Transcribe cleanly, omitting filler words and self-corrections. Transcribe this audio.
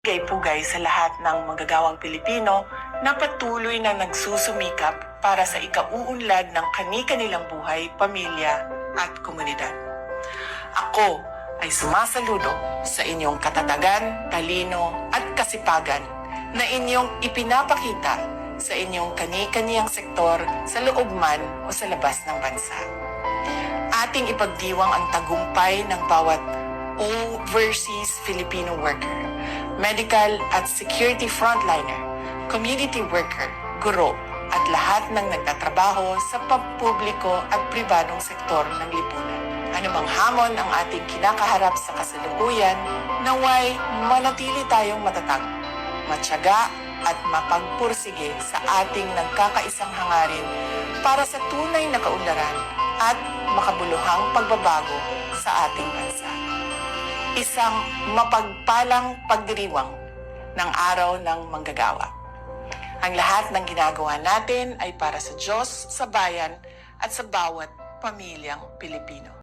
pugay sa lahat ng manggagawang Pilipino na patuloy na nagsusumikap para sa ikauunlad ng kani-kanilang buhay, pamilya at komunidad. Ako ay sumasaludo sa inyong katatagan, talino at kasipagan na inyong ipinapakita sa inyong kani-kaniyang sektor sa loob man o sa labas ng bansa. Ating ipagdiwang ang tagumpay ng bawat overseas Filipino worker, medical at security frontliner, community worker, guro, at lahat ng nagtatrabaho sa pampubliko at pribadong sektor ng lipunan. Anumang hamon ang ating kinakaharap sa kasalukuyan, naway manatili tayong matatag, matyaga at mapagpursige sa ating nagkakaisang hangarin para sa tunay na kaunlaran at makabuluhang pagbabago sa ating bansa. Isang mapagpalang pagdiriwang ng Araw ng Manggagawa. Ang lahat ng ginagawa natin ay para sa Diyos, sa bayan at sa bawat pamilyang Pilipino.